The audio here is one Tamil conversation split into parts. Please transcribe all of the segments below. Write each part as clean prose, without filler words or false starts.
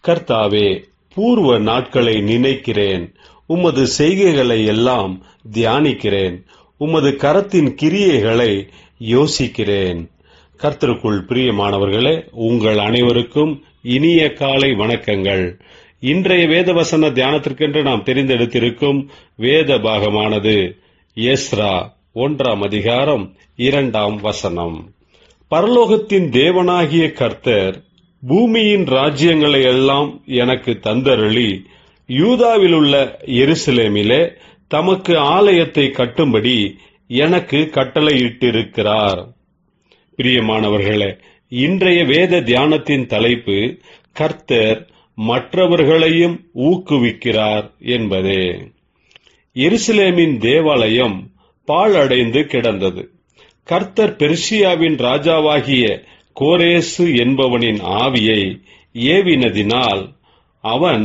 கர்த்தாவே, பூர்வ நாட்களை நினைக்கிறேன், உமது செய்கைகளை எல்லாம் தியானிக்கிறேன், உமது கரத்தின் கிரியைகளை யோசிக்கிறேன். கர்த்தருக்குள் பிரியமானவர்களே, உங்கள் அனைவருக்கும் இனிய காலை வணக்கங்கள். இன்றைய வேதவசன தியானத்திற்கென்று நாம் தெரிந்தெடுத்திருக்கும் வேத பாகமானது எஸ்ரா 1ஆம் அதிகாரம் 2ஆம் வசனம். பரலோகத்தின் தேவனாகிய கர்த்தர் பூமியின் ராஜ்யங்களை எல்லாம் எனக்கு தந்தருளி யூதாவிலுள்ள எருசலேமிலே தமக்கு ஆலயத்தை கட்டும்படி எனக்கு கட்டளையிட்டிருக்கிறார். பிரியமானவர்களே, இன்றைய வேத தியானத்தின் தலைப்பு கர்த்தர் மற்றவர்களையும் ஊக்குவிக்கிறார் என்பதே. எருசலேமின் தேவாலயம் பாழடைந்து கிடந்தது. கர்த்தர் பெர்சியாவின் ராஜாவாகிய கோரேசு என்பவனின் ஆவியை ஏவினதினால் அவன்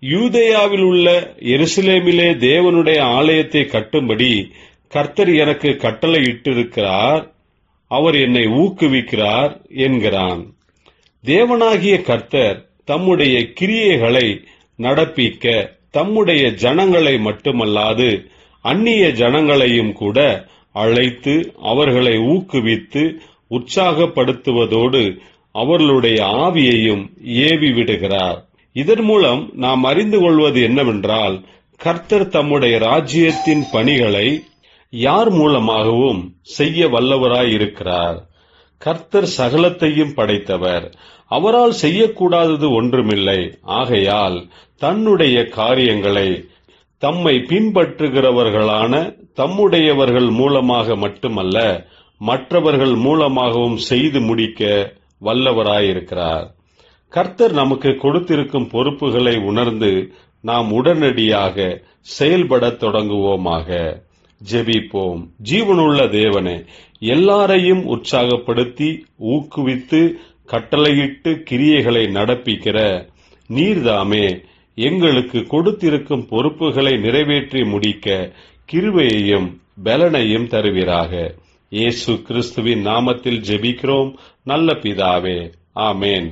யூதேயாவில் உள்ள எருசலேமிலே தேவனுடைய ஆலயத்தை கட்டும்படி கர்த்தர் எனக்கு கட்டளையிட்டிருக்கிறார், அவர் என்னை ஊக்குவிக்கிறார் என்கிறான். தேவனாகிய கர்த்தர் தம்முடைய கிரியைகளை நடப்பிக்க தம்முடைய ஜனங்களை மட்டுமல்லாது அந்நிய ஜனங்களையும் கூட அழைத்து அவர்களை ஊக்குவித்து உற்சாகப்படுத்துவதோடு அவர்களுடைய ஆவியையும் ஏவி விடுகிறார். இதன் மூலம் நாம் அறிந்து கொள்வது என்னவென்றால், கர்த்தர் தம்முடைய ராஜ்யத்தின் பணிகளை யார் மூலமாகவும் செய்ய வல்லவராயிருக்கிறார். கர்த்தர் சகலத்தையும் படைத்தவர், அவரால் செய்யக்கூடாதது ஒன்றுமில்லை. ஆகையால் தன்னுடைய காரியங்களை தம்மை பின்பற்றுகிறவர்களான தம்முடையவர்கள் மூலமாக மட்டுமல்ல, மற்றவர்கள் மூலமாகவும் செய்து முடிக்க வல்லவராயிருக்கிறார். கர்த்தர் நமக்கு கொடுத்திருக்கும் பொறுப்புகளை உணர்ந்து நாம் உடனடியாக செயல்பட தொடங்குவோமாக. ஜெபிப்போம். ஜீவனுள்ள தேவனே, எல்லாரையும் உற்சாகப்படுத்தி ஊக்குவித்து கட்டளையிட்டு கிரியைகளை நடப்பிக்கிற நீர்தாமே எங்களுக்கு கொடுத்திருக்கும் பொறுப்புகளை நிறைவேற்றி முடிக்க கிருபையையும் பலனையும் தருவீராக. இயேசு கிறிஸ்துவின் நாமத்தில் ஜெபிக்கிறோம் நல்ல பிதாவே, ஆமேன்.